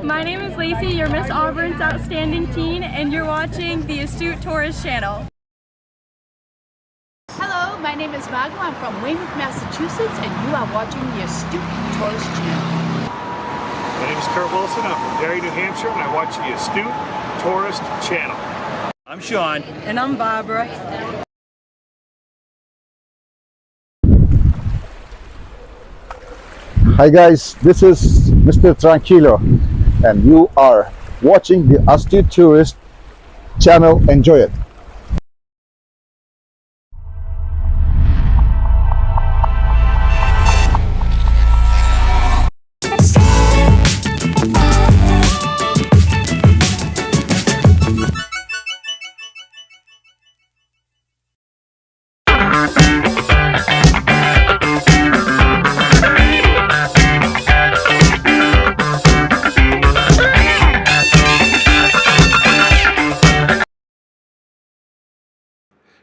My name is Lacey, your Miss Auburn's Outstanding Teen, and you're watching the Astute Tourist Channel. Hello, my name is Margo. I'm from Weymouth, Massachusetts, and you are watching the Astute Tourist Channel. My name is Kurt Wilson. I'm from Derry, New Hampshire, and I watch the Astute Tourist Channel. I'm Sean. And I'm Barbara. Hi guys, this is Mr. Tranquilo and you are watching the Astute Tourist Channel. Enjoy it.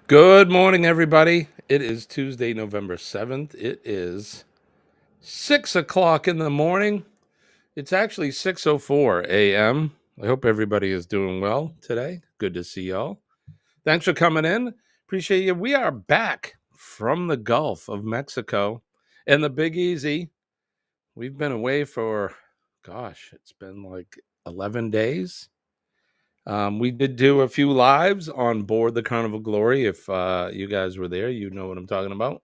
Good morning, everybody. It is Tuesday, November 7th. It is 6 o'clock in the morning. It's actually 6:04 a.m. I hope everybody is doing well today. Good to see y'all. Thanks for coming in. Appreciate you. We are back from the Gulf of Mexico and the Big Easy. We've been away for, it's been like 11 days. We did do a few lives on board the Carnival Glory. If you guys were there, you know what I'm talking about.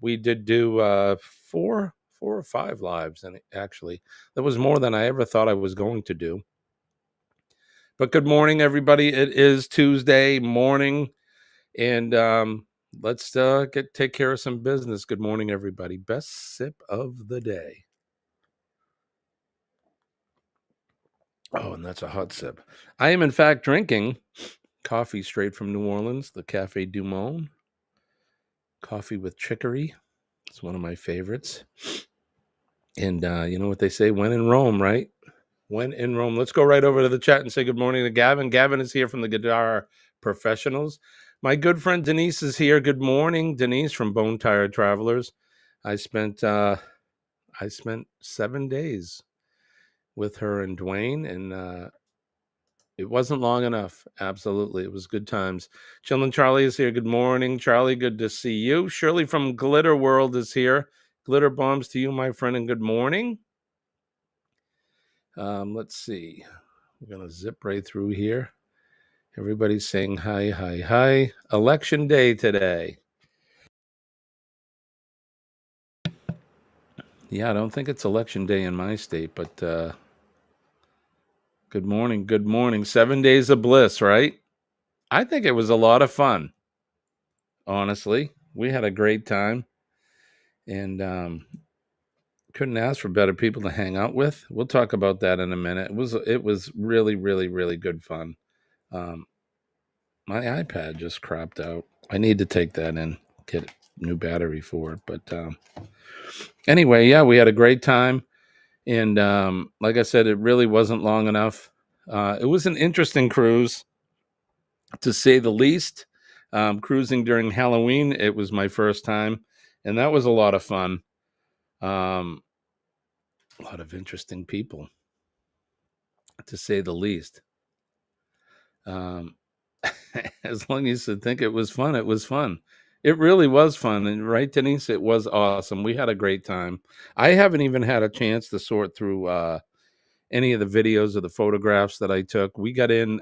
We did do four or five lives, and actually, that was more than I ever thought I was going to do. But good morning, everybody. It is Tuesday morning, and let's take care of some business. Good morning, everybody. Best sip of the day. Oh, and that's a hot sip. I am, in fact, drinking coffee straight from New Orleans, the Cafe Du Monde. Coffee with chicory. It's one of my favorites. And you know what they say, when in Rome, right? When in Rome. Let's go right over to the chat and say good morning to Gavin. Gavin is here from the Guitar Professionals. My good friend Denise is here. Good morning, Denise from Bone Tired Travelers. I spent 7 days with her and Dwayne, and it wasn't long enough. Absolutely. It was good times. Chillin' Charlie is here. Good morning, Charlie. Good to see you. Shirley from Glitter World is here. Glitter bombs to you, my friend, and good morning. Let's see. We're going to zip right through here. Everybody's saying hi, hi, hi. Election day today. Yeah, I don't think it's election day in my state, but good morning. Good morning. 7 days of bliss, right? I think it was a lot of fun. Honestly, we had a great time, and couldn't ask for better people to hang out with. We'll talk about that in a minute. It was really, really, really good fun. My iPad just crapped out. I need to take that in, get a new battery for it. But anyway, yeah, we had a great time, and like I said, it really wasn't long enough. It was an interesting cruise, to say the least. Cruising during Halloween, it was my first time, and that was a lot of fun. A lot of interesting people, to say the least. As long as you think it was fun, it was fun. It really was fun. And right, Denise, it was awesome. We had a great time. I haven't even had a chance to sort through any of the videos or the photographs that I took. We got in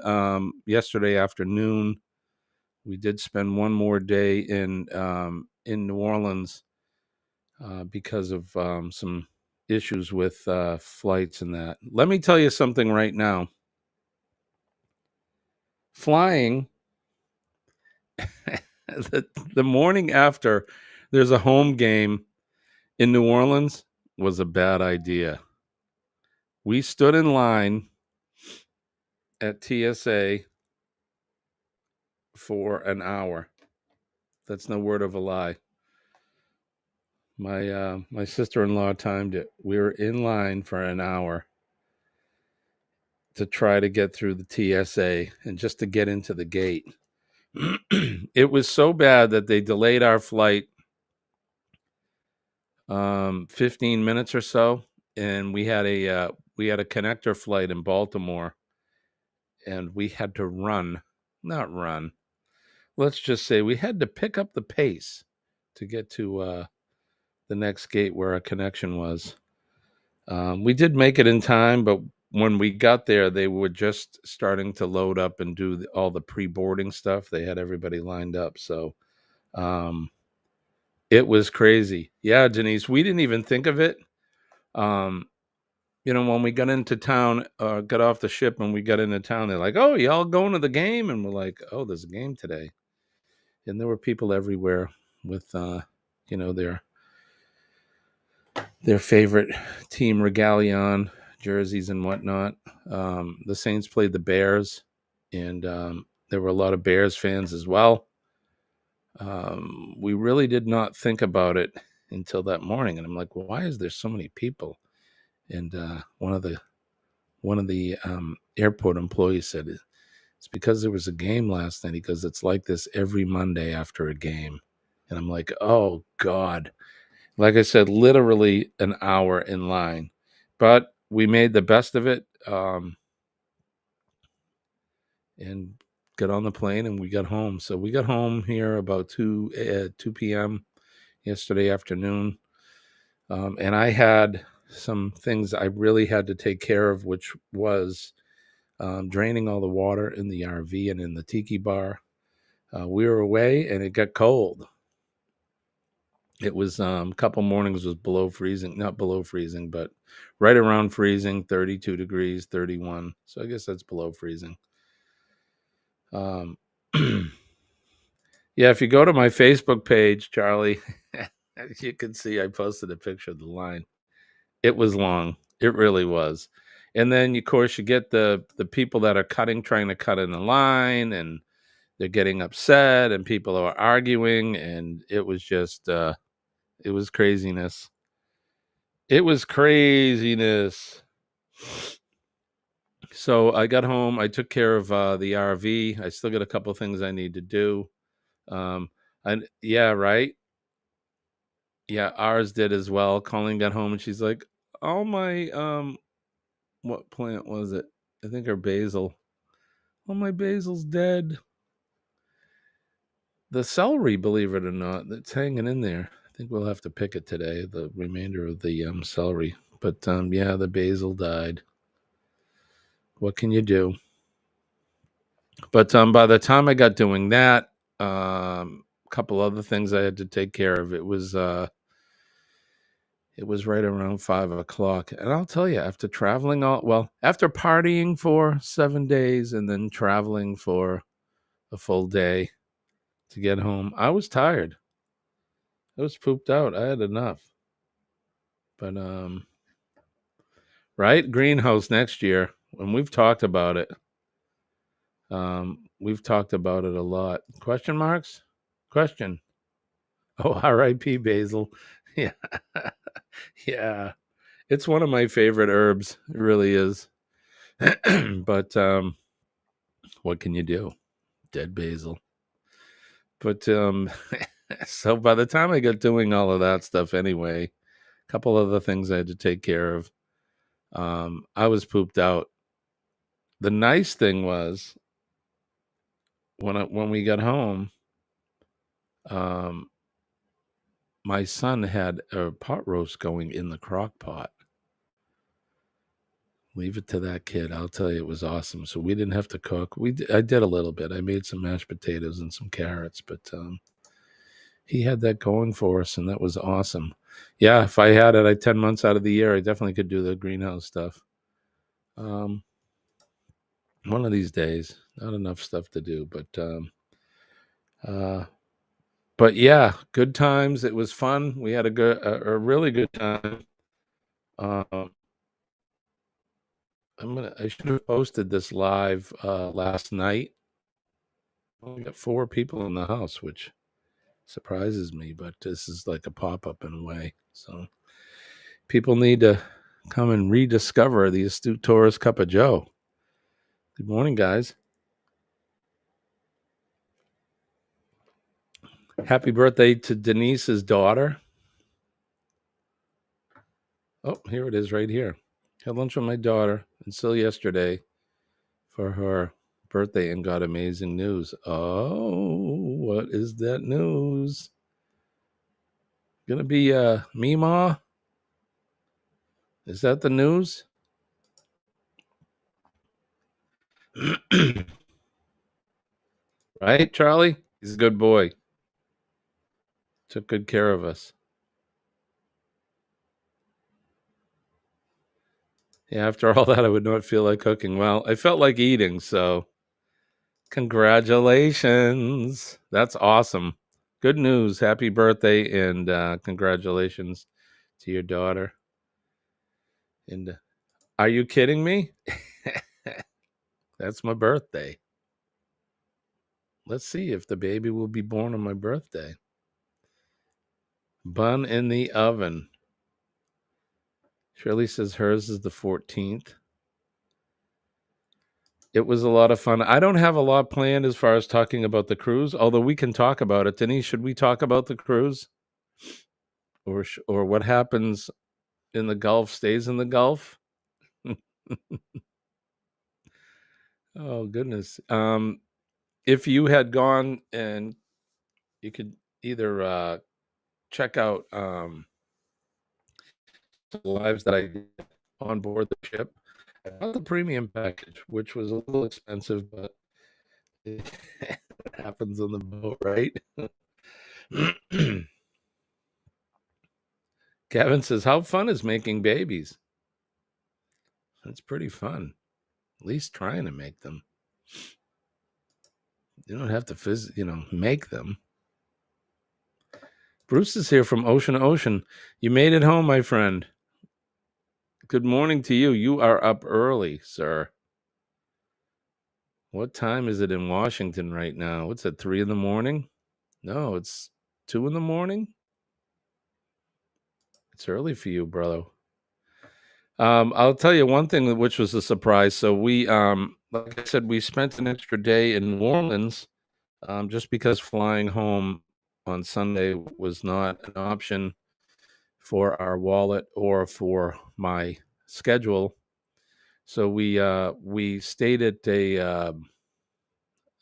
yesterday afternoon. We did spend one more day in New Orleans because of some issues with flights and that. Let me tell you something right now. Flying the morning after there's a home game in New Orleans was a bad idea. We stood in line at TSA for an hour. That's no word of a lie. My sister-in-law timed it. We were in line for an hour to try to get through the TSA and just to get into the gate. It was so bad that they delayed our flight 15 minutes or so, and we had we had a connector flight in Baltimore, and we had to not run. Let's just say we had to pick up the pace to get to the next gate where our connection was. We did make it in time, but when we got there, they were just starting to load up and do all the pre-boarding stuff. They had everybody lined up. So it was crazy. Yeah, Denise, we didn't even think of it. When we got into town, got off the ship and we got into town, they're like, oh, y'all going to the game? And we're like, oh, there's a game today. And there were people everywhere with, their favorite team regalia on, jerseys and whatnot. The Saints played the Bears, and there were a lot of Bears fans as well. We really did not think about it until that morning, and I'm like, well, why is there so many people? And one of the airport employees said, it's because there was a game last night. He goes, it's like this every Monday after a game. And I'm like, oh, God. Like I said, literally an hour in line. But we made the best of it and got on the plane and we got home. So we got home here about 2 p.m. yesterday afternoon. And I had some things I really had to take care of, which was draining all the water in the RV and in the tiki bar. We were away and it got cold. It was a couple mornings was below freezing, not below freezing, but right around freezing, 32 degrees, 31. So I guess that's below freezing. Yeah, if you go to my Facebook page, Charlie, you can see I posted a picture of the line. It was long. It really was. And then, of course, you get the people that are trying to cut in the line, and they're getting upset, and people are arguing, and it was just, it was craziness. It was craziness. So I got home. I took care of the RV. I still got a couple of things I need to do. Yeah, right. Yeah, ours did as well. Colleen got home and she's like, "Oh my, what plant was it? I think our basil. Oh, my basil's dead. The celery, believe it or not, that's hanging in there. I think we'll have to pick it today. The remainder of the celery, but yeah, the basil died. What can you do? But by the time I got doing that, a couple other things I had to take care of. It was right around 5:00, and I'll tell you, after partying for 7 days and then traveling for a full day to get home, I was tired. I was pooped out. I had enough. But right, greenhouse next year, and we've talked about it. We've talked about it a lot. Question marks? Question. Oh, R.I.P. basil. Yeah. Yeah. It's one of my favorite herbs. It really is. But what can you do? Dead basil. But so by the time I got doing all of that stuff anyway, a couple other things I had to take care of. I was pooped out. The nice thing was when we got home, my son had a pot roast going in the crock pot. Leave it to that kid. I'll tell you, it was awesome. So we didn't have to cook. I did a little bit. I made some mashed potatoes and some carrots, but he had that going for us, and that was awesome. Yeah, if I had it 10 months out of the year, I definitely could do the greenhouse stuff. One of these days. Not enough stuff to do, but yeah, good times. It was fun. We had a really good time. I should have posted this live last night. We got 4 people in the house, which surprises me, but this is like a pop-up in a way. So people need to come and rediscover the Astute Tourist Cup of Joe. Good morning, guys. Happy birthday to Denise's daughter. Oh, here it is right here. Had lunch with my daughter until yesterday for her birthday and got amazing news. Oh, what is that news? Gonna be Meemaw? Is that the news? Right, Charlie? He's a good boy. Took good care of us. Yeah, after all that, I would not feel like cooking. Well, I felt like eating, so congratulations. That's awesome. Good news. Happy birthday, and congratulations to your daughter. And are you kidding me? That's my birthday. Let's see if the baby will be born on my birthday. Bun in the oven. Shirley says hers is the 14th. It was a lot of fun. I don't have a lot planned as far as talking about the cruise, although we can talk about it. Denise, should we talk about the cruise? Or what happens in the Gulf stays in the Gulf? Oh, goodness. If you had gone, and you could either check out the lives that I did on board the ship. I got the premium package, which was a little expensive, but it happens on the boat, right? Kevin says, how fun is making babies? It's pretty fun. At least trying to make them. You don't have to make them. Bruce is here from Ocean to Ocean. You made it home, my friend. Good morning to you. You are up early, sir. What time is it in Washington right now? What's it, 3 in the morning? No, it's 2 in the morning. It's early for you, brother. I'll tell you one thing which was a surprise. So we, like I said, we spent an extra day in New Orleans, just because flying home on Sunday was not an option for our wallet or for my schedule. So we stayed at a I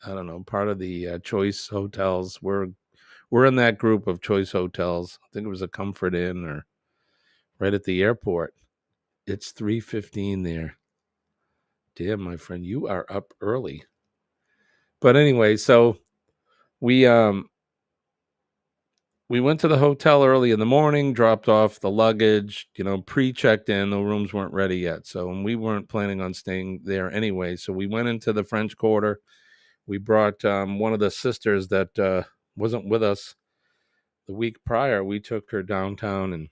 don't know, part of the Choice Hotels. We're in that group of Choice Hotels. I think it was a Comfort Inn or right at the airport. It's 3:15 there. Damn, my friend, you are up early. But anyway, so we went to the hotel early in the morning, dropped off the luggage, pre-checked in. The rooms weren't ready yet. So, and we weren't planning on staying there anyway. So we went into the French Quarter. We brought one of the sisters that wasn't with us the week prior. We took her downtown and,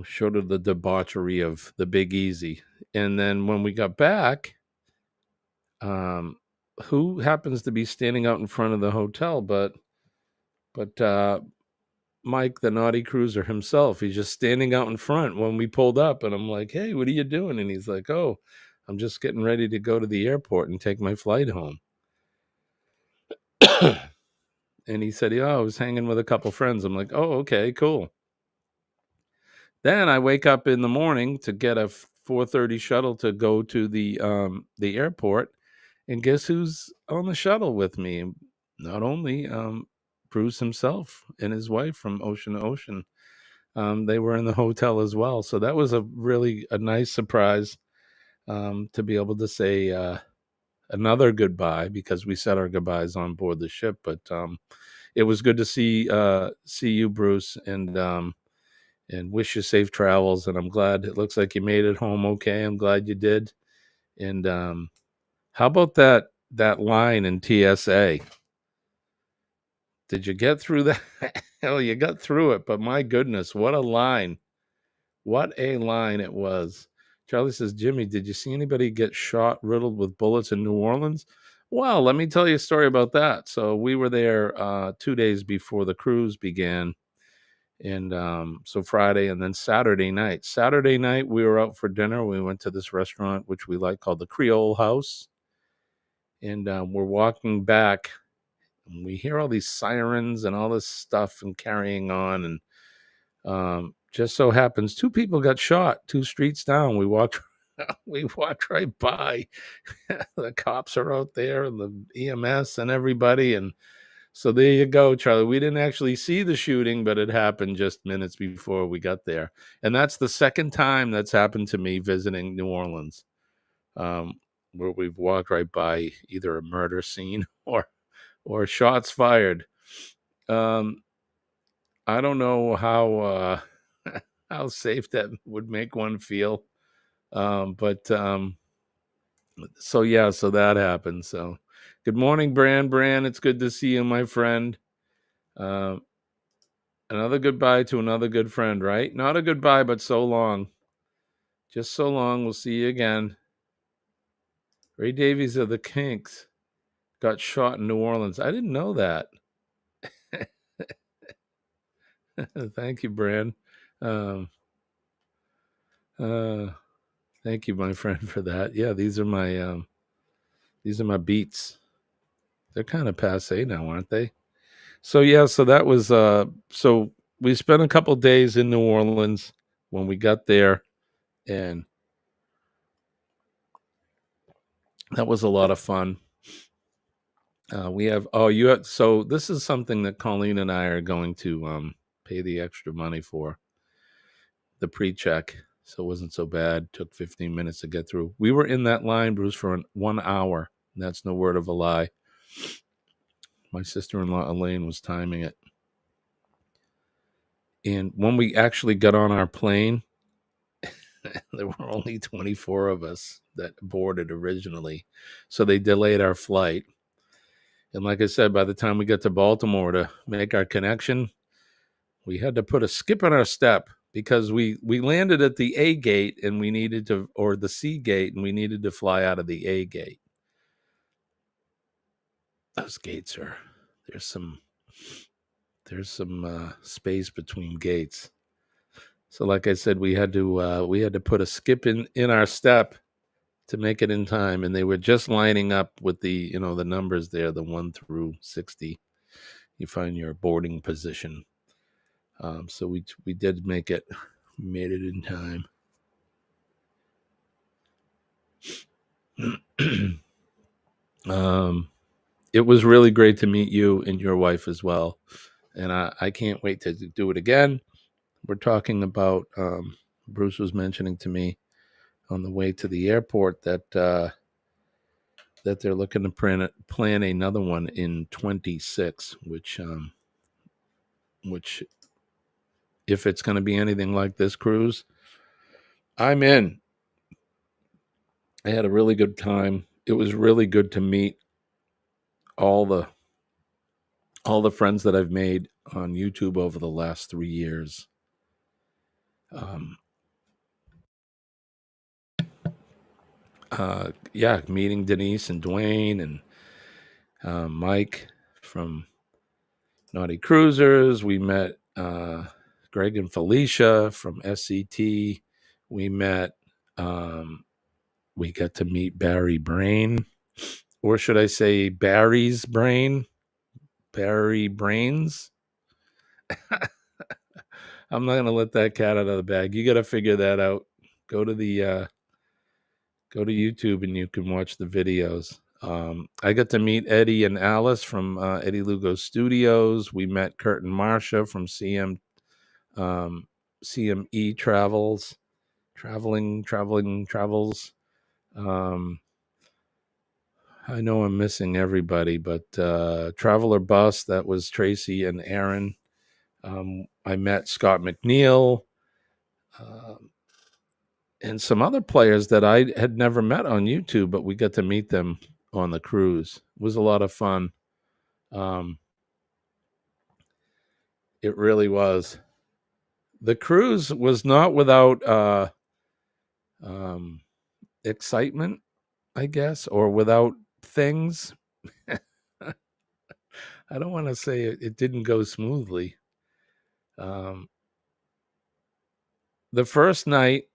showed her the debauchery of the Big Easy. And then when we got back, who happens to be standing out in front of the hotel but Mike, the naughty cruiser himself. He's just standing out in front when we pulled up, and I'm like, hey, what are you doing? And he's like, oh, I'm just getting ready to go to the airport and take my flight home. And he said, I was hanging with a couple friends. I'm like, oh, okay, cool. Then I wake up in the morning to get a 4:30 shuttle to go to the airport, and guess who's on the shuttle with me? Not only Bruce himself and his wife from Ocean to Ocean. They were in the hotel as well. So that was a nice surprise to be able to say another goodbye, because we said our goodbyes on board the ship. But it was good to see you, Bruce, and wish you safe travels. And I'm glad it looks like you made it home okay. I'm glad you did. And how about that line in TSA? Did you get through that? Hell, you got through it, but my goodness, what a line. What a line it was. Charlie says, Jimmy, did you see anybody get shot, riddled with bullets in New Orleans? Well, let me tell you a story about that. So we were there 2 days before the cruise began. And so Friday and then Saturday night. Saturday night, we were out for dinner. We went to this restaurant, which we like, called the Creole House. And we're walking back, and we hear all these sirens and all this stuff and carrying on. And just so happens 2 people got shot 2 streets down. We walked right by. The cops are out there and the EMS and everybody. And so there you go, Charlie. We didn't actually see the shooting, but it happened just minutes before we got there. And that's the second time that's happened to me visiting New Orleans, where we've walked right by either a murder scene or shots fired. I don't know how how safe that would make one feel. But so yeah, so that happened. So good morning, Bran. It's good to see you, my friend. Another goodbye to another good friend, right? Not a goodbye, but so long. Just so long. We'll see you again. Ray Davies of the Kinks got shot in New Orleans. I didn't know that. Thank you, Bran. Thank you, my friend, for that. Yeah, these are my beats. They're kind of passé now, aren't they? So yeah, so that was so we spent a couple days in New Orleans when we got there, and that was a lot of fun. So this is something that Colleen and I are going to pay the extra money for, the pre-check. So it wasn't so bad. Took 15 minutes to get through. We were in that line, Bruce, for 1 hour. And that's no word of a lie. My sister-in-law Elaine was timing it. And when we actually got on our plane, there were only 24 of us that boarded originally. So they delayed our flight. And like I said, by the time we got to Baltimore to make our connection, we had to put a skip in our step because we landed at the A gate and we needed to, or the C gate, and we needed to fly out of the A gate. Those gates are, there's some space between gates. So like I said, we had to put a skip in our step to make it in time, and they were just lining up with the the numbers there, the 1 through 60. You find your boarding position. So we did make it. We made it in time. It was really great to meet you and your wife as well, and I can't wait to do it again. We're talking about Bruce was mentioning to me on the way to the airport that they're looking to plan another one in 26, which if it's going to be anything like this cruise, I'm in. I had a really good time. It was really good to meet all the friends that I've made on YouTube over the last 3 years. Meeting Denise and Dwayne and Mike from Naughty Cruisers. We met Greg and Felicia from SCT. We met, we got to meet Barry Brain, or should I say Barry's Brain? Barry Brains? I'm not going to let that cat out of the bag. You got to figure that out. Go to YouTube and you can watch the videos. I got to meet Eddie and Alice from Eddie Lugo Studios. We met Kurt and Marsha from CME Travels. I know I'm missing everybody, but Traveler Bus, that was Tracy and Aaron. I met Scott McNeil and some other players that I had never met on YouTube, but we got to meet them on the cruise. It was a lot of fun. It really was. The cruise was not without excitement, I guess, or without things. I don't want to say it didn't go smoothly. The first night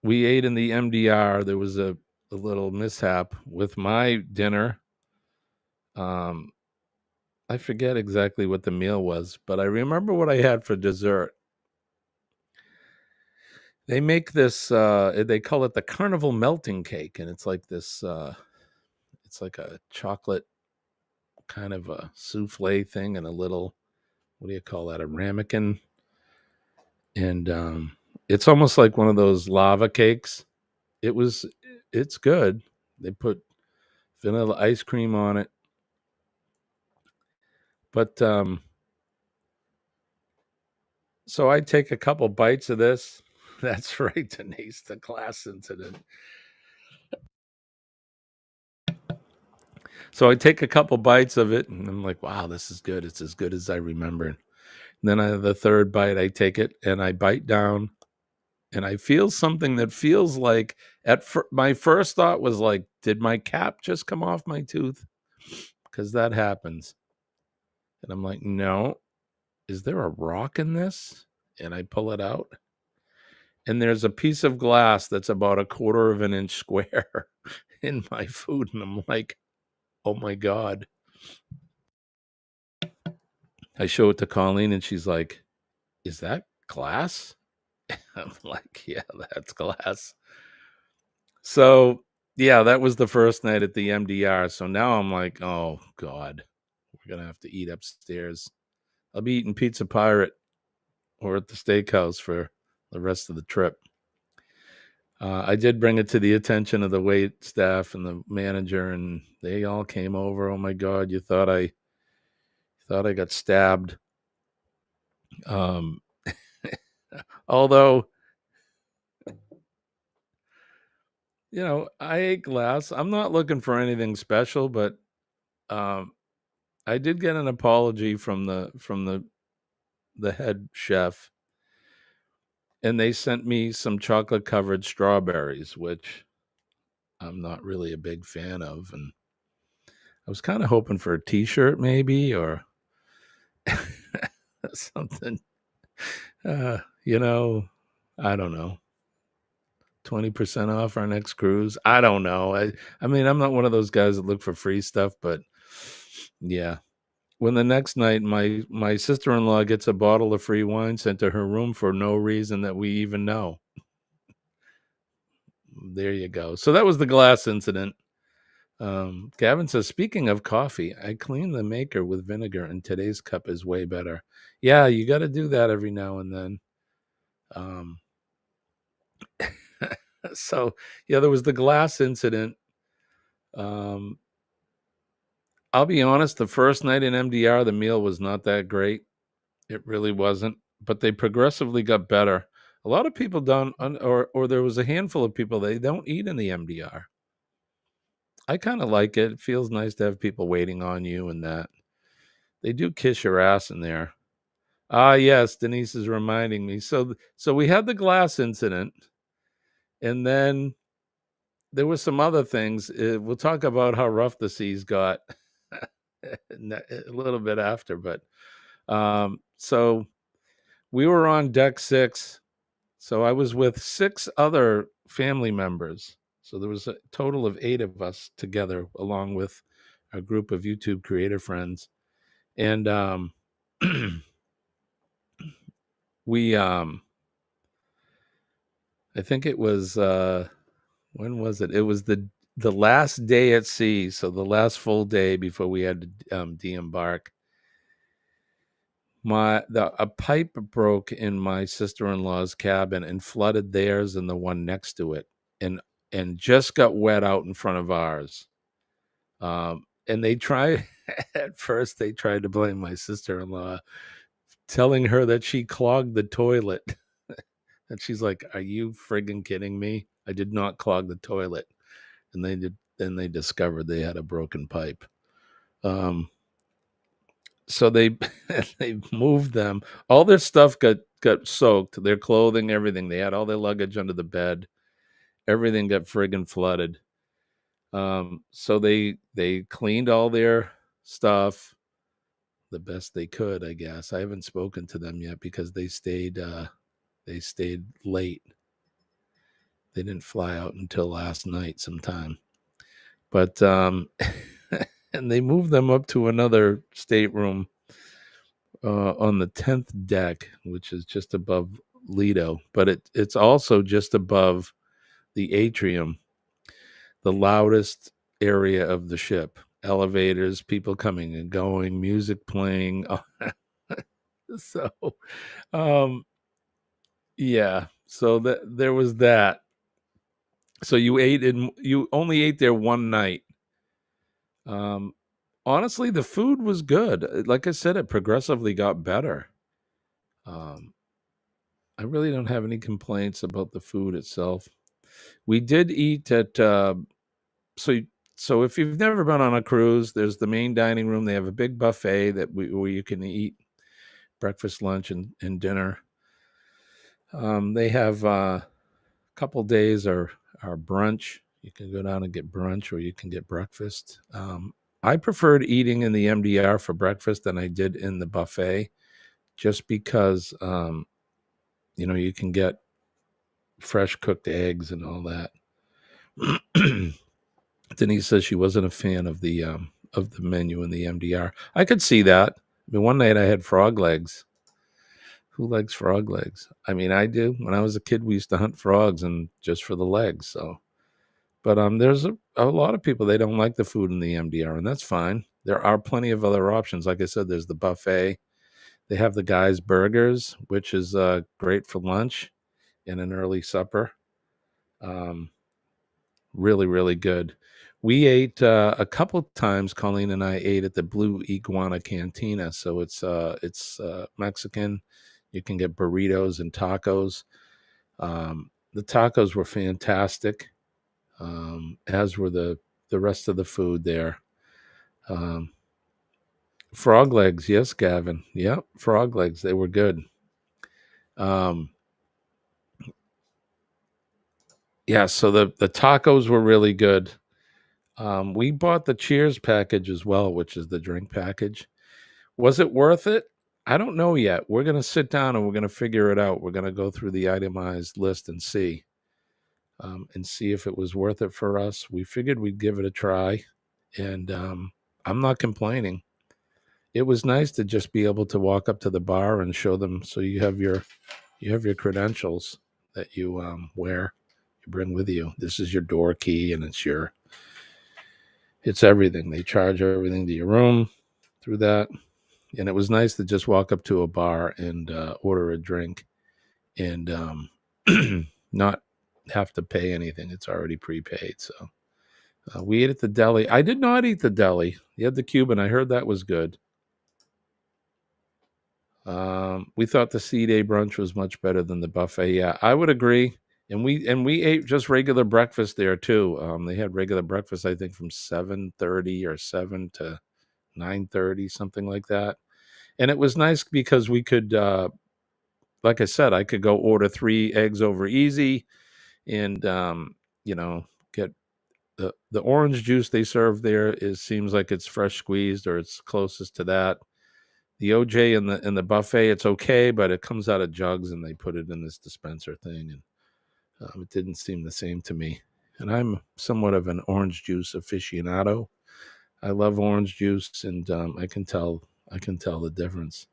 we ate in the MDR, there was a little mishap with my dinner. I forget exactly what the meal was, but I remember what I had for dessert. They make this. They call it the Carnival Melting Cake, and it's like this. It's like a chocolate kind of a souffle thing, and a little. What do you call that? A ramekin, and it's almost like one of those lava cakes. It's good. They put vanilla ice cream on it, but so I take a couple bites of this. That's right, Denise, the glass incident. So I take a couple bites of it, and I'm like, wow, this is good. It's as good as I remember. And then the third bite, I take it and I bite down, and I feel something that feels like my first thought was like, did my cap just come off my tooth? Because that happens. And I'm like, no, is there a rock in this? And I pull it out. And there's a piece of glass that's about 1/4 of an inch square in my food. And I'm like, oh my God. I show it to Colleen and she's like, is that glass? I'm like, yeah, that's glass. So, yeah, that was the first night at the MDR. So now I'm like, oh God, we're going to have to eat upstairs. I'll be eating Pizza Pirate or at the steakhouse for the rest of the trip. I did bring it to the attention of the wait staff and the manager, and they all came over. Oh my God, you thought I got stabbed. Although, you know, I ate glass. I'm not looking for anything special, but I did get an apology from the head chef, and they sent me some chocolate covered strawberries, which I'm not really a big fan of, and I was kind of hoping for a t-shirt maybe, or something. You know, I don't know. 20% off our next cruise. I don't know. I mean, I'm not one of those guys that look for free stuff, but yeah. When the next night my sister-in-law gets a bottle of free wine sent to her room for no reason that we even know. There you go. So that was the glass incident. Gavin says, speaking of coffee, I clean the maker with vinegar and today's cup is way better. Yeah, you got to do that every now and then. So yeah, there was the glass incident. I'll be honest, the first night in MDR, the meal was not that great. It really wasn't, but they progressively got better. A lot of people don't, or there was a handful of people, they don't eat in the MDR. I kind of like it. It feels nice to have people waiting on you, and that they do kiss your ass in there. Ah, yes, Denise is reminding me. So we had the glass incident, and then there were some other things. We'll talk about how rough the seas got a little bit after, but so we were on deck 6. So I was with 6 other family members. So there was a total of 8 of us together, along with a group of YouTube creator friends. And we, I think it was, when was it? It was the last day at sea. So the last full day before we had to de-embark. A pipe broke in my sister-in-law's cabin and flooded theirs and the one next to it, and just got wet out in front of ours. And they tried at first they tried to blame my sister-in-law, telling her that she clogged the toilet. And she's like, "Are you friggin' kidding me? I did not clog the toilet." And then they discovered they had a broken pipe. So they moved them. All their stuff got soaked. Their clothing, everything. They had all their luggage under the bed. Everything got friggin' flooded. So they cleaned all their stuff the best they could, I guess. I haven't spoken to them yet because they stayed late. They didn't fly out until last night sometime. But and they moved them up to another stateroom on the 10th deck, which is just above Lido, but it's also just above the atrium, the loudest area of the ship. Elevators, people coming and going, music playing. So, um, yeah. So that there was that. So you only ate there one night. Um, Honestly, the food was good. Like I said, it progressively got better. Um, I really don't have any complaints about the food itself. We did eat at so so if you've never been on a cruise, there's the main dining room. They have a big buffet where you can eat breakfast, lunch, and dinner. They have a couple days are brunch. You can go down and get brunch, or you can get breakfast. I preferred eating in the MDR for breakfast than I did in the buffet, just because you can get fresh cooked eggs and all that. Denise says she wasn't a fan of the menu in the MDR. I could see that. I mean, one night I had frog legs. Who likes frog legs? I mean, I do. When I was a kid, we used to hunt frogs and just for the legs. So, but there's a lot of people, they don't like the food in the MDR, and that's fine. There are plenty of other options. Like I said, there's the buffet. They have the Guy's Burgers, which is great for lunch and an early supper. Really, really good. We ate a couple times. Colleen and I ate at the Blue Iguana Cantina. So it's Mexican. You can get burritos and tacos. The tacos were fantastic, as were the rest of the food there. Frog legs, yes, Gavin. Yep, frog legs. They were good. Yeah, so the tacos were really good. We bought the Cheers package as well, which is the drink package. Was it worth it? I don't know yet. We're going to sit down and we're going to figure it out. We're going to go through the itemized list and see if it was worth it for us. We figured we'd give it a try, and I'm not complaining. It was nice to just be able to walk up to the bar and show them. So you have your credentials that you wear, you bring with you. This is your door key, and it's everything. They charge everything to your room through that. And it was nice to just walk up to a bar and order a drink and not have to pay anything. It's already prepaid. So we ate at the deli. I did not eat the deli. You had the Cuban. I heard that was good. We thought the C-Day brunch was much better than the buffet. Yeah, I would agree. And we ate just regular breakfast there too. They had regular breakfast, I think, from 7:30 or 7 to 9:30, something like that. And it was nice because we could, like I said, I could go order 3 eggs over easy, and get the orange juice they serve there seems like it's fresh squeezed, or it's closest to that. The OJ in the buffet, it's okay, but it comes out of jugs and they put it in this dispenser thing, and it didn't seem the same to me. And I'm somewhat of an orange juice aficionado. I love orange juice, and I can tell the difference.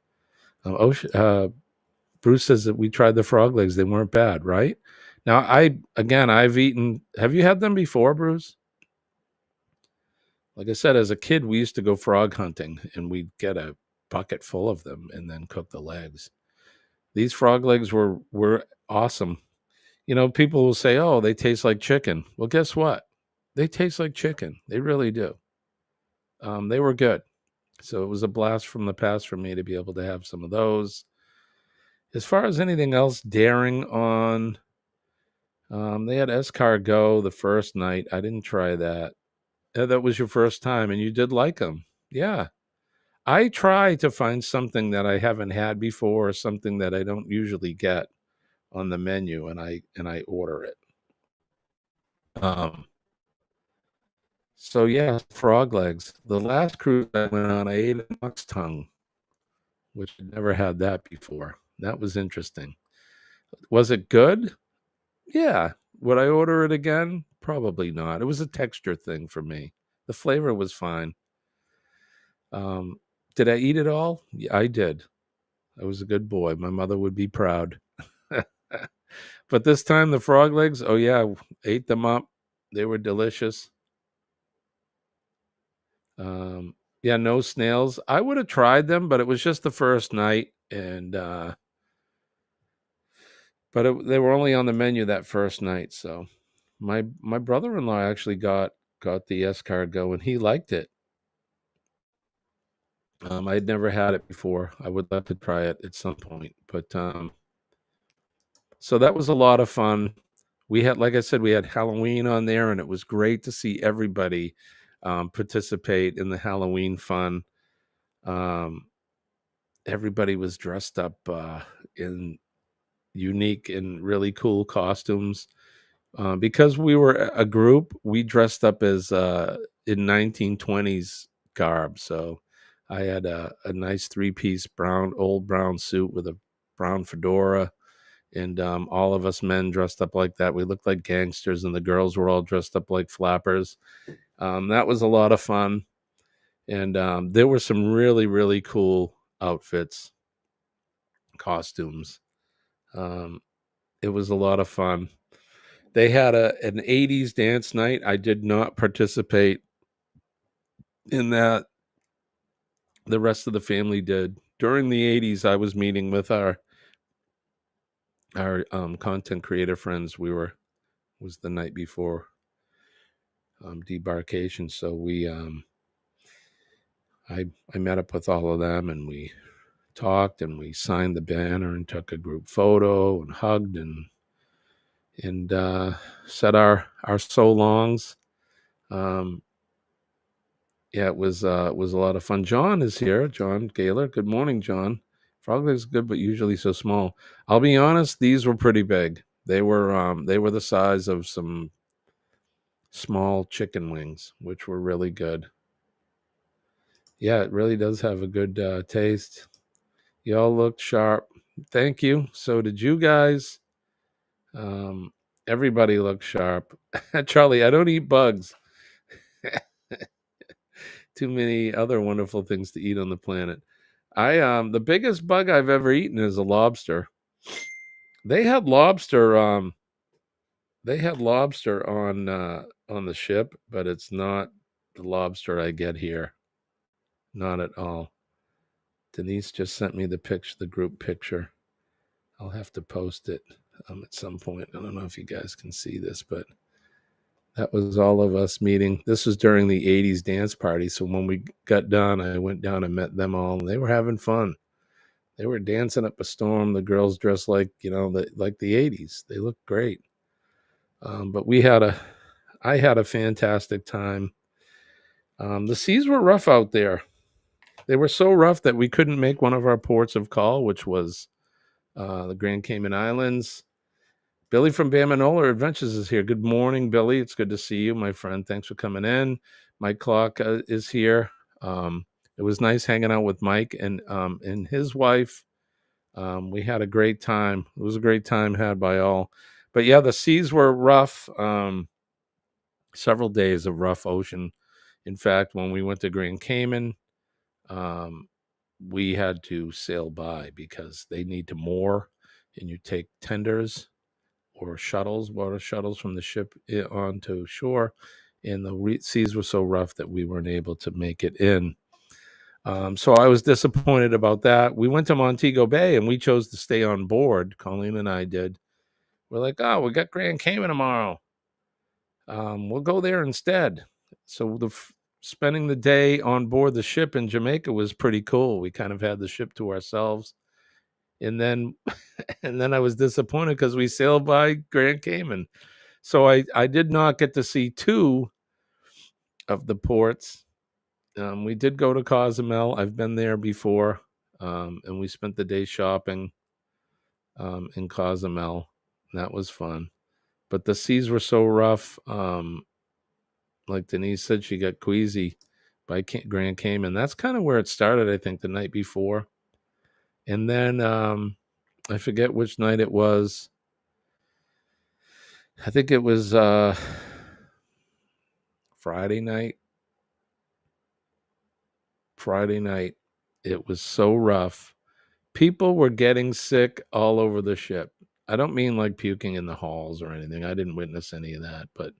Bruce says that we tried the frog legs; they weren't bad, right? Now, I've eaten. Have you had them before, Bruce? Like I said, as a kid, we used to go frog hunting, and we'd get a bucket full of them and then cook the legs. These frog legs were awesome. People will say, "Oh, they taste like chicken." Well, guess what? They taste like chicken. They really do. They were good. So it was a blast from the past for me to be able to have some of those. As far as anything else daring on, they had escargot the first night. I didn't try that. That was your first time, and you did like them. Yeah. I try to find something that I haven't had before, or something that I don't usually get on the menu, and I order it. So yeah, frog legs. The last cruise I went on, I ate a ox tongue, which I'd never had that before. That was interesting. Was it good? Yeah. Would I order it again? Probably not. It was a texture thing for me. The flavor was fine. Did I eat it all? Yeah, I did. I was a good boy. My mother would be proud. But this time the frog legs, oh yeah, ate them up. They were delicious. Yeah, no snails. I would have tried them, but it was just the first night, and they were only on the menu that first night. So my brother-in-law actually got the escargot, and he liked it. I'd never had it before. I would love to try it at some point, but so that was a lot of fun. We had, like I said, we had Halloween on there, and it was great to see everybody participate in the Halloween fun. Everybody was dressed up in unique and really cool costumes. Because we were a group, we dressed up as in 1920s garb. So I had a nice 3-piece old brown suit with a brown fedora, and all of us men dressed up like that. We looked like gangsters, and the girls were all dressed up like flappers. That was a lot of fun, and there were some really, really cool outfits, costumes. It was a lot of fun. They had an 80s dance night. I did not participate in that. The rest of the family did. During the 80s, I was meeting with our content creator friends. Was the night before debarkation, so we I met up with all of them, and we talked, and we signed the banner and took a group photo and hugged and said our so longs. Yeah, it was a lot of fun. John is here. John Gaylor. Good morning, John. Frog legs good, but usually so small. I'll be honest; these were pretty big. They were the size of some small chicken wings, which were really good. Yeah, it really does have a good taste. Y'all looked sharp. Thank you. So did you guys. Everybody looked sharp. Charlie, I don't eat bugs. Too many other wonderful things to eat on the planet. The biggest bug I've ever eaten is a lobster. They had lobster on the ship, but it's not the lobster I get here. Not at all. Denise just sent me the group picture. I'll have to post it at some point. I don't know if you guys can see this, but that was all of us meeting. This was during the 80s dance party. So when we got done, I went down and met them all, and they were having fun. They were dancing up a storm. The girls dressed like, like the 80s. They looked great. But I had a fantastic time. The seas were rough out there. They were so rough that we couldn't make one of our ports of call, which was the Grand Cayman Islands. Billy from Bamanola Adventures is here. Good morning, Billy. It's good to see you, my friend. Thanks for coming in. Mike Clark is here. It was nice hanging out with Mike and his wife. We had a great time. It was a great time had by all. But yeah, the seas were rough. Several days of rough ocean. In fact, when we went to Grand Cayman, we had to sail by because they need to moor, and you take tenders or water shuttles from the ship onto shore, and the seas were so rough that we weren't able to make it in. So I was disappointed about that. We went to Montego Bay, and we chose to stay on board. Colleen and I did. We're like, oh, we got Grand Cayman tomorrow. We'll go there instead. So spending the day on board the ship in Jamaica was pretty cool. We kind of had the ship to ourselves. And then I was disappointed because we sailed by Grand Cayman. So I did not get to see two of the ports. We did go to Cozumel. I've been there before. And we spent the day shopping in Cozumel. That was fun. But the seas were so rough. Like Denise said, she got queasy by Grand Cayman. That's kind of where it started, I think, the night before. And then I forget which night it was. I think it was Friday night. Friday night. It was so rough. People were getting sick all over the ship. I don't mean like puking in the halls or anything. I didn't witness any of that, but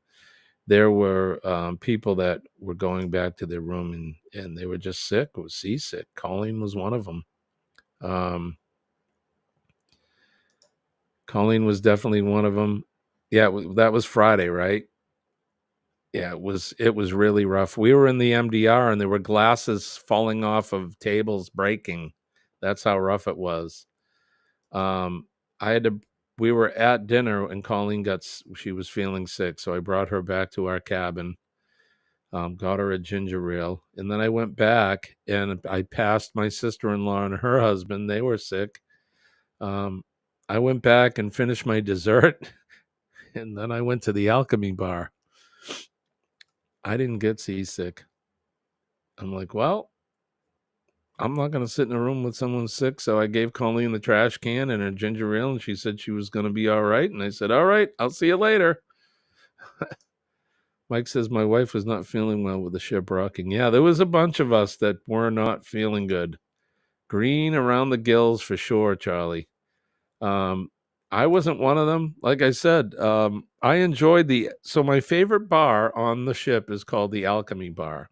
there were people that were going back to their room and they were just sick, was seasick. Colleen was one of them. Colleen was definitely one of them. Yeah, that was Friday, right? Yeah, it was really rough. We were in the MDR and there were glasses falling off of tables, breaking. That's how rough it was. We were at dinner and Colleen she was feeling sick, so I brought her back to our cabin. Got her a ginger ale, and then I went back and I passed my sister-in-law and her husband. They were sick. I went back and finished my dessert, and then I went to the Alchemy Bar. I didn't get seasick. I'm like, well, I'm not going to sit in a room with someone sick, so I gave Colleen the trash can and a ginger ale, and she said she was going to be all right, and I said, all right, I'll see you later. Mike says my wife was not feeling well with the ship rocking. Yeah, there was a bunch of us that were not feeling good. Green around the gills for sure, Charlie. I wasn't one of them. Like I said, I enjoyed so my favorite bar on the ship is called the Alchemy Bar.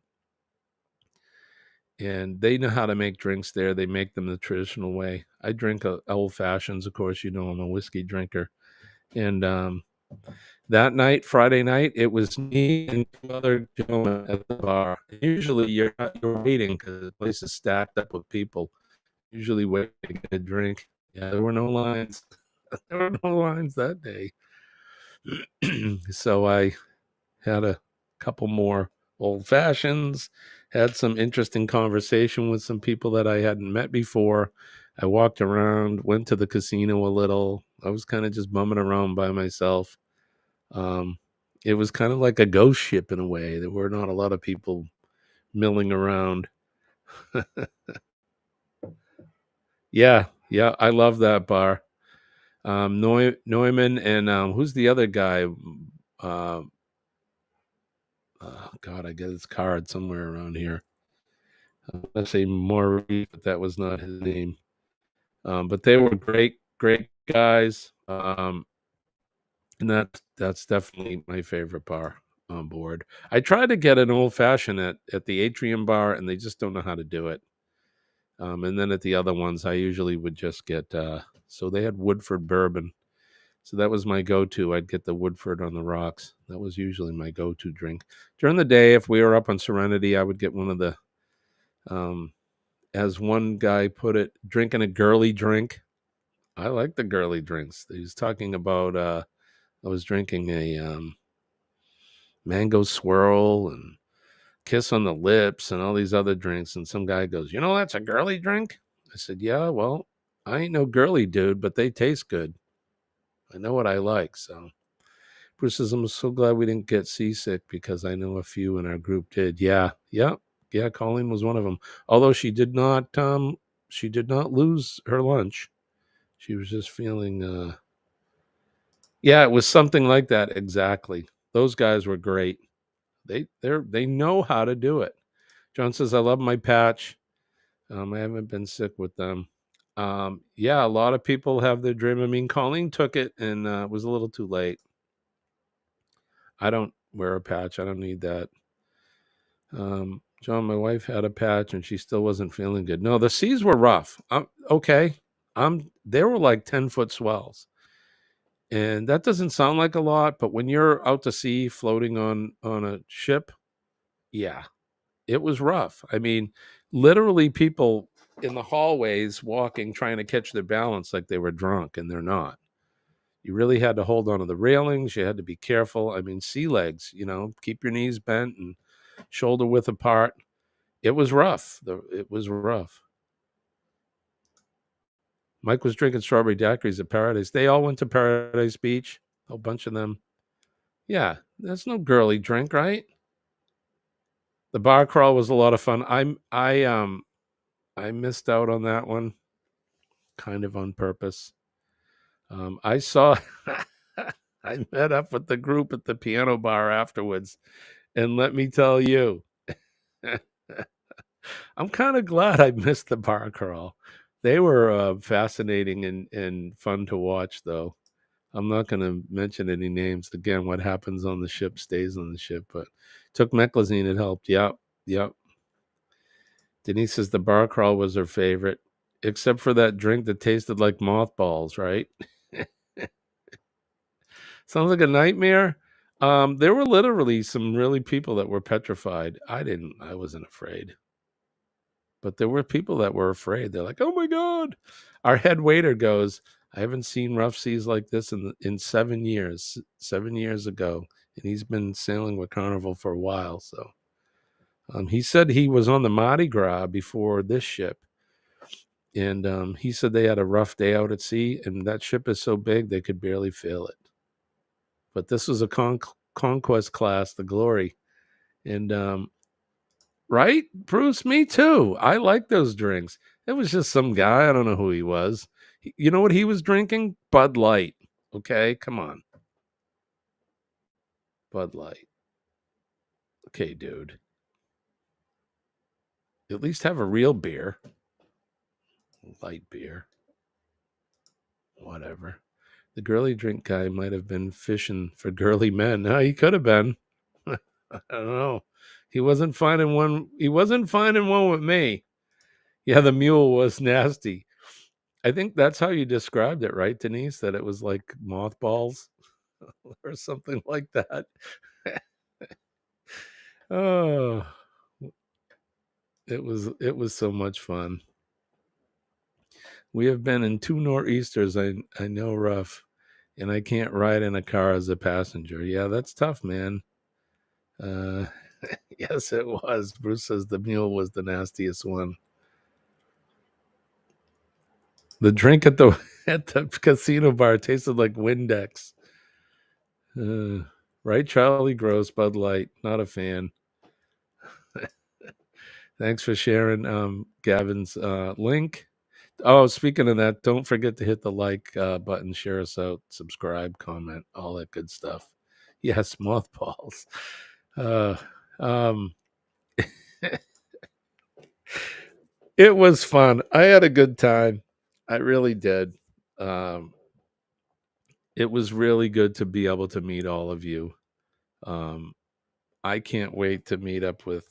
And they know how to make drinks there. They make them the traditional way. I drink old fashions. Of course, you know, I'm a whiskey drinker. And that night, Friday night, it was me and two other gentlemen at the bar. Usually you're waiting because the place is stacked up with people. Usually waiting to get a drink. Yeah, there were no lines. There were no lines that day. So I had a couple more old fashions, had some interesting conversation with some people that I hadn't met before. I walked around, went to the casino a little. I was kind of just bumming around by myself. It was kind of like a ghost ship in a way. There were not a lot of people milling around. Yeah, I love that bar. Neumann and who's the other guy? God, I get his card somewhere around here. Let's say Maurice, but that was not his name. But they were great guys. And that's definitely my favorite bar on board. I tried to get an old fashioned at the Atrium Bar, and they just don't know how to do it. And then at the other ones, I usually would just get. So they had Woodford bourbon. So that was my go-to. I'd get the Woodford on the rocks. That was usually my go-to drink. During the day, if we were up on Serenity, I would get one of the, as one guy put it, drinking a girly drink. I like the girly drinks. He was talking about, I was drinking a mango swirl and kiss on the lips and all these other drinks. And some guy goes, you know, that's a girly drink? I said, yeah, well, I ain't no girly dude, but they taste good. I know what I like. So Bruce says, I'm so glad we didn't get seasick because I know a few in our group did. Yeah. Colleen was one of them. Although she did not lose her lunch. She was just feeling, it was something like that. Exactly. Those guys were great. They know how to do it. John says, I love my patch. I haven't been sick with them. A lot of people have their Dramamine. Colleen took it and it was a little too late. I don't wear a patch. I don't need that. John, my wife had a patch and she still wasn't feeling good. No, the seas were rough. Okay. They were like 10-foot swells. And that doesn't sound like a lot, but when you're out to sea floating on a ship, yeah, it was rough. I mean, literally people in the hallways walking, trying to catch their balance like they were drunk, and they're not. You really had to hold on to the railings. You had to be careful. I mean, sea legs, keep your knees bent and shoulder width apart. It was rough. It was rough. Mike was drinking strawberry daiquiris at Paradise. They all went to Paradise Beach, a whole bunch of them. Yeah, that's no girly drink, right? The bar crawl was a lot of fun. I missed out on that one, kind of on purpose. I saw, I met up with the group at the piano bar afterwards, and let me tell you, I'm kind of glad I missed the bar crawl. They were fascinating and fun to watch, though. I'm not going to mention any names. Again, what happens on the ship stays on the ship. But took meclizine. It helped. Yep. Denise says the bar crawl was her favorite, except for that drink that tasted like mothballs, right? Sounds like a nightmare. There were literally some really people that were petrified. I wasn't afraid. But there were people that were afraid. They're like, oh my God. Our head waiter goes, I haven't seen rough seas like this in 7 years, 7 years ago. And he's been sailing with Carnival for a while. So he said he was on the Mardi Gras before this ship. And he said they had a rough day out at sea. And that ship is so big, they could barely feel it. But this was a conquest class, the Glory. And right, Bruce, me too. I like those drinks. It was just some guy. I don't know who he was. You know what he was drinking? Bud Light. Okay, come on. Bud Light. Okay, dude. At least have a real beer. Light beer. Whatever. The girly drink guy might have been fishing for girly men. No, he could have been. I don't know. He wasn't finding one. He wasn't finding one with me. Yeah, the mule was nasty. I think that's how you described it, right, Denise? That it was like mothballs or something like that. Oh, it was so much fun. We have been in 2 nor'easters. I know rough, and I can't ride in a car as a passenger. Yeah, that's tough, man. Yes, it was. Bruce says the mule was the nastiest one. The drink at the casino bar tasted like Windex. Right, Charlie Gross, Bud Light. Not a fan. Thanks for sharing Gavin's link. Oh, speaking of that, don't forget to hit the like button, share us out, subscribe, comment, all that good stuff. Yes, mothballs. It was fun. I had a good time. I really did. It was really good to be able to meet all of you. I can't wait to meet up with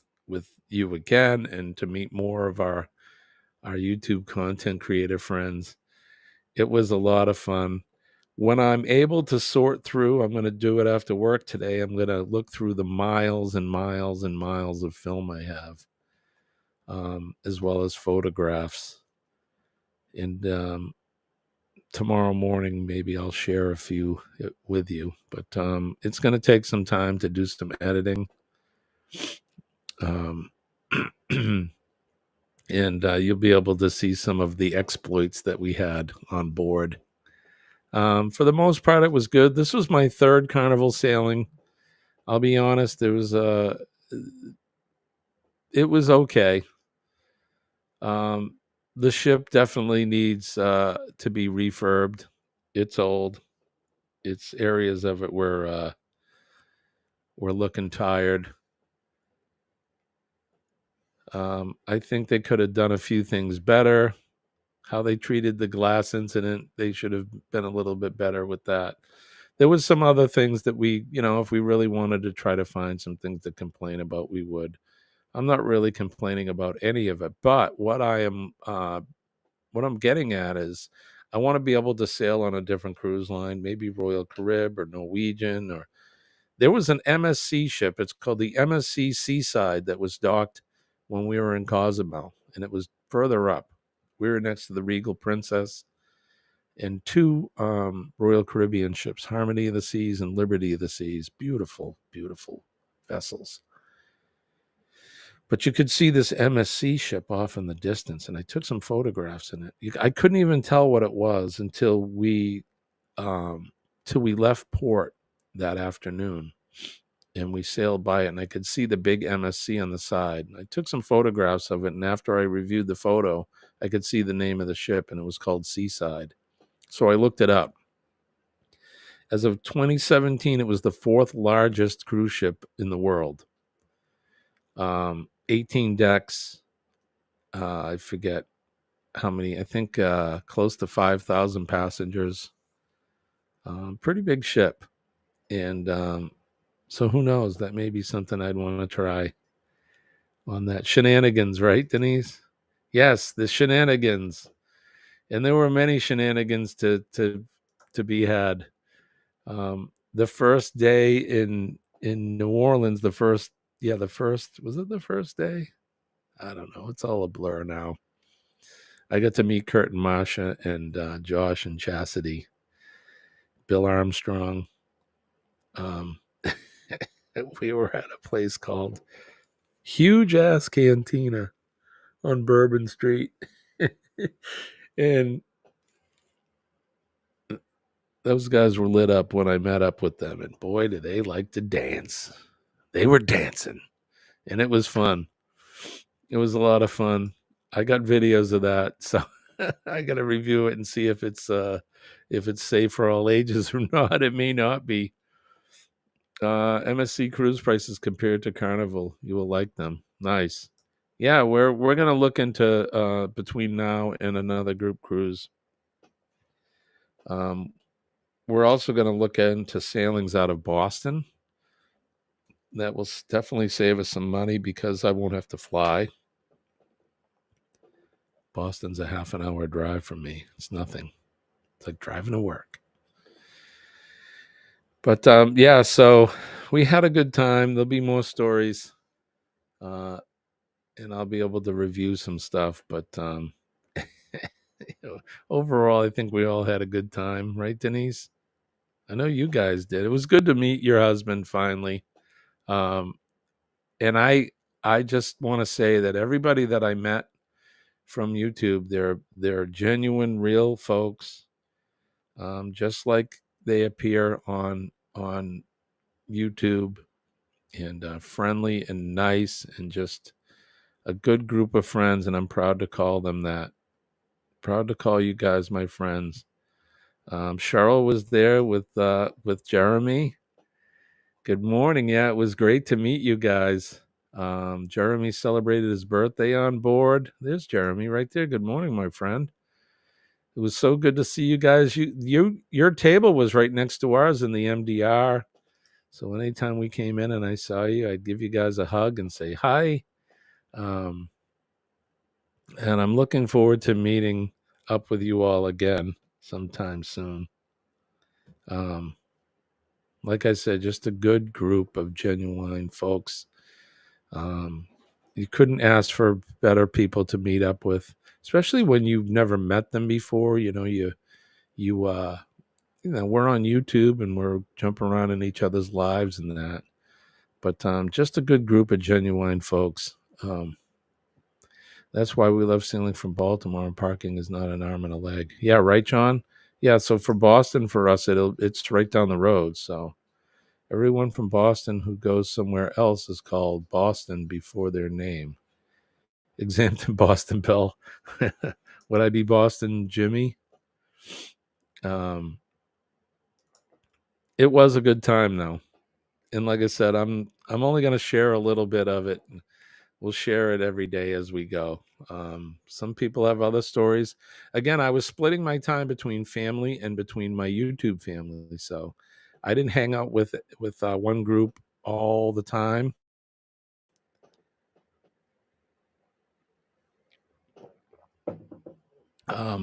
you again and to meet more of our YouTube content creator friends. It was a lot of fun. When I'm able to sort through, I'm going to do it after work today. I'm going to look through the miles and miles and miles of film I have, as well as photographs. And tomorrow morning, maybe I'll share a few with you. But it's going to take some time to do some editing. And you'll be able to see some of the exploits that we had on board. For the most part, it was good. This was my 3rd Carnival sailing. I'll be honest, it was okay. The ship definitely needs to be refurbed. It's old. It's areas of it where we're looking tired. I think they could have done a few things better. How they treated the glass incident, they should have been a little bit better with that. There was some other things that we, if we really wanted to try to find some things to complain about, we would. I'm not really complaining about any of it, but what I'm getting at is I want to be able to sail on a different cruise line, maybe Royal Caribbean or Norwegian, or there was an MSC ship. It's called the MSC Seaside that was docked when we were in Cozumel, and it was further up. We were next to the Regal Princess and 2 Royal Caribbean ships, Harmony of the Seas and Liberty of the Seas. Beautiful, beautiful vessels. But you could see this MSC ship off in the distance, and I took some photographs in it. I couldn't even tell what it was until we left port that afternoon, and we sailed by it, and I could see the big MSC on the side. I took some photographs of it, and after I reviewed the photo, I could see the name of the ship, and it was called Seaside. So I looked it up. As of 2017, it was the 4th largest cruise ship in the world. 18 decks. I forget how many. I think close to 5,000 passengers. Pretty big ship. And so who knows? That may be something I'd want to try on that. Shenanigans, right, Denise? Yes, the shenanigans. And there were many shenanigans to be had. The first day in New Orleans, the first was it the first day? I don't know. It's all a blur now. I got to meet Kurt and Marsha and Josh and Chastity, Bill Armstrong. We were at a place called Huge Ass Cantina on Bourbon Street. And those guys were lit up when I met up with them. And boy, did they like to dance. They were dancing. And it was fun. It was a lot of fun. I got videos of that. So I got to review it and see if it's safe for all ages or not. It may not be. MSC cruise prices compared to Carnival. You will like them. Nice. Yeah, we're gonna look into between now and another group cruise. We're also gonna look into sailings out of Boston. That will definitely save us some money because I won't have to fly. Boston's a half an hour drive from me. It's nothing. It's like driving to work. But yeah, so we had a good time. There'll be more stories. And I'll be able to review some stuff. But overall, I think we all had a good time, right, Denise? I know you guys did. It was good to meet your husband finally. And I just want to say that everybody that I met from YouTube, they're genuine, real folks, just like they appear on YouTube, and friendly and nice and just a good group of friends, and I'm proud to call them that. Proud to call you guys my friends. Cheryl was there with Jeremy. Good morning. Yeah, it was great to meet you guys. Jeremy celebrated his birthday on board. There's Jeremy right there. Good morning, my friend. It was so good to see you guys. Your table was right next to ours in the MDR. So anytime we came in and I saw you, I'd give you guys a hug and say hi. And I'm looking forward to meeting up with you all again sometime soon. Like I said, just a good group of genuine folks. You couldn't ask for better people to meet up with, especially when you've never met them before. You know, we're on YouTube and we're jumping around in each other's lives and that. But just a good group of genuine folks. That's why we love sailing from Baltimore, and parking is not an arm and a leg. Yeah, right, John? Yeah, so for Boston, for us, it's right down the road. So everyone from Boston who goes somewhere else is called Boston before their name. Example, Boston Bill. Would I be Boston Jimmy? It was a good time, though. And like I said, I'm only going to share a little bit of it. We'll share it every day as we go. Some people have other stories. Again, I was splitting my time between family and between my YouTube family. So I didn't hang out with one group all the time.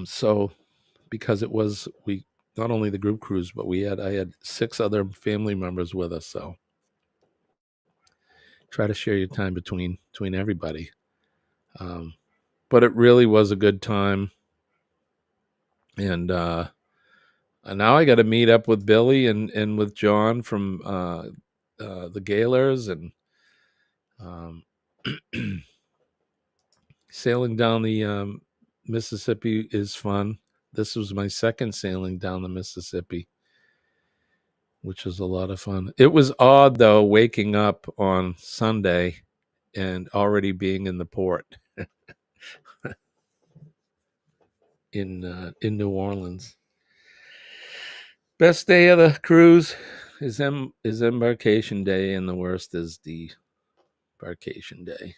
So because we not only the group cruise, but I had 6 other family members with us. So try to share your time between everybody. But it really was a good time. And now I got to meet up with Billy and with John from the Gaylors, and sailing down the Mississippi is fun. This was my second sailing down the Mississippi, which was a lot of fun. It was odd, though, waking up on Sunday and already being in the port in New Orleans. Best day of the cruise is embarkation day, and the worst is the embarkation day.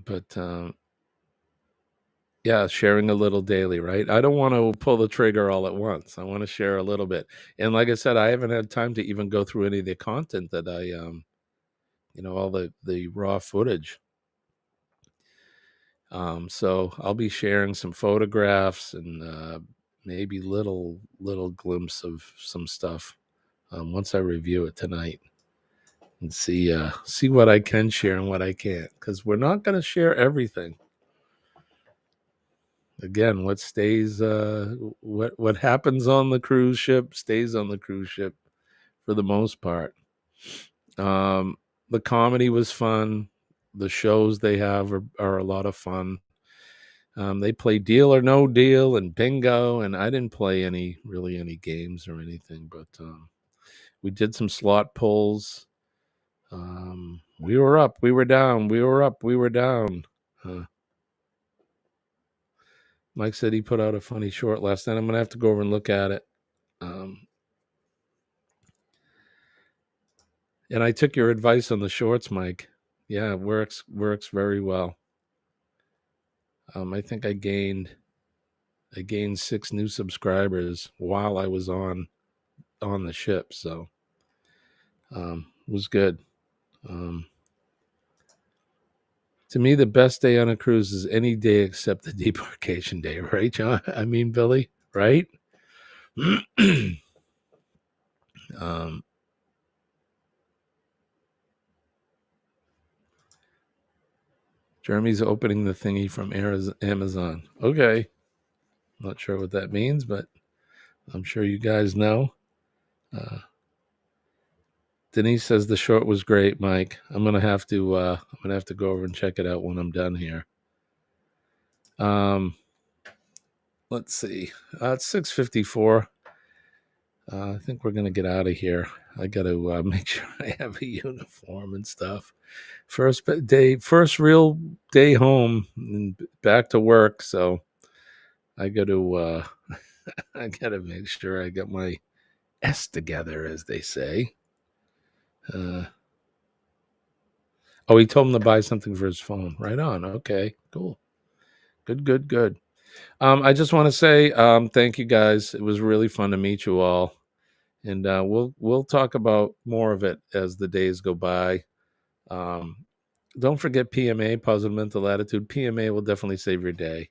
But Yeah, sharing a little daily, right? I don't want to pull the trigger all at once. I want to share a little bit. And like I said, I haven't had time to even go through any of the content that I all the raw footage. So I'll be sharing some photographs and maybe little glimpse of some stuff once I review it tonight and see what I can share and what I can't, because we're not going to share everything. Again, what stays, what happens on the cruise ship stays on the cruise ship for the most part. The comedy was fun. The shows they have are a lot of fun. They play Deal or No Deal and bingo, and I didn't play any games or anything, but we did some slot pulls. We were up, we were down, we were up, we were down. Mike said he put out a funny short last night. I'm going to have to go over and look at it. And I took your advice on the shorts, Mike. Yeah, it works very well. I think I gained 6 new subscribers while I was on the ship, so it was good. To me, the best day on a cruise is any day except the debarkation day, right, John? I mean, Billy, right? Jeremy's opening the thingy from Amazon. Okay. Not sure what that means, but I'm sure you guys know. Denise says the short was great, Mike. I'm gonna have to go over and check it out when I'm done here. Let's see. It's 6:54. I think we're gonna get out of here. I got to make sure I have a uniform and stuff. First real day home and back to work. So I got to I got to make sure I got my S together, as they say. He told him to buy something for his phone. Right on. Okay, cool. Good. I just want to say thank you guys. It was really fun to meet you all. And we'll talk about more of it as the days go by. Don't forget PMA, Positive Mental Attitude. PMA will definitely save your day.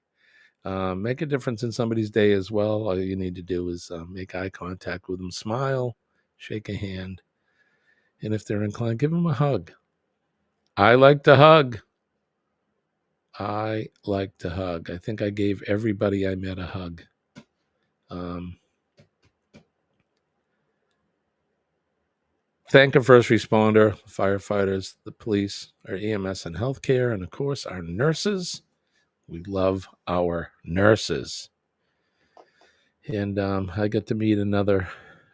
Make a difference in somebody's day as well. All you need to do is make eye contact with them, smile, shake a hand, and if they're inclined, give them a hug. I like to hug. I think I gave everybody I met a hug. Thank a first responder, firefighters, the police, our EMS and healthcare, and of course our nurses. We love our nurses. And I got to meet another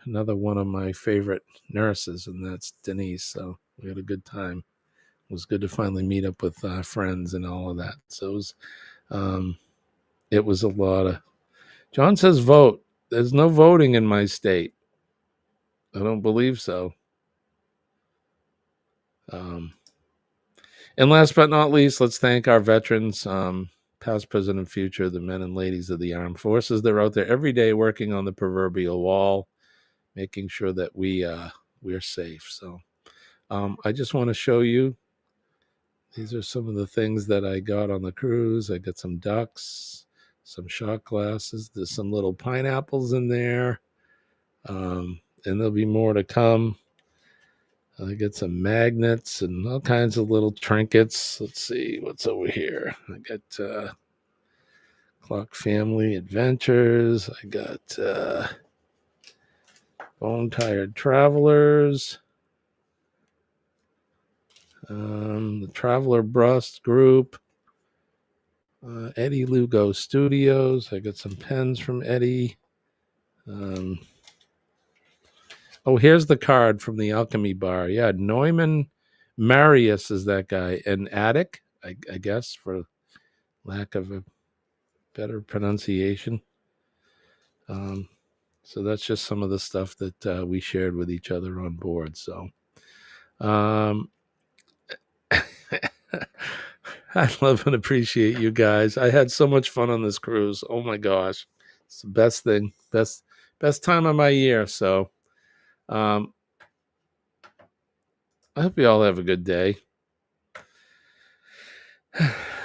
one of my favorite nurses, and that's Denise. So we had a good time. It was good to finally meet up with friends and all of that. So it was a lot of... John says vote. There's no voting in my state. I don't believe so. And last but not least, let's thank our veterans, past, present, and future, the men and ladies of the armed forces. They're out there every day working on the proverbial wall, making sure that we're safe. So I just want to show you. These are some of the things that I got on the cruise. I got some ducks, some shot glasses. There's some little pineapples in there. And there'll be more to come. I got some magnets and all kinds of little trinkets. Let's see what's over here. I got Clock Family Adventures. I got Bone Tired Travelers. The Traveler Brust Group. Eddie Lugo Studios. I got some pens from Eddie. Here's the card from the Alchemy Bar. Yeah, Neumann Marius is that guy. An addict, I guess, for lack of a better pronunciation. So that's just some of the stuff that we shared with each other on board. So I love and appreciate you guys. I had so much fun on this cruise. Oh my gosh. It's the best thing. Best time of my year. So I hope you all have a good day.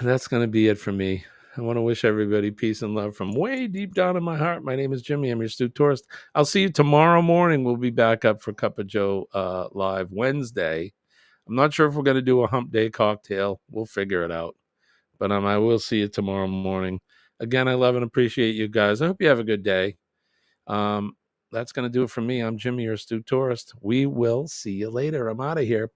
That's going to be it for me. I want to wish everybody peace and love from way deep down in my heart. My name is Jimmy. I'm your Astute Tourist. I'll see you tomorrow morning. We'll be back up for Cup of Joe live Wednesday. I'm not sure if we're going to do a hump day cocktail. We'll figure it out. But I will see you tomorrow morning. Again, I love and appreciate you guys. I hope you have a good day. That's going to do it for me. I'm Jimmy, your Astute Tourist. We will see you later. I'm out of here.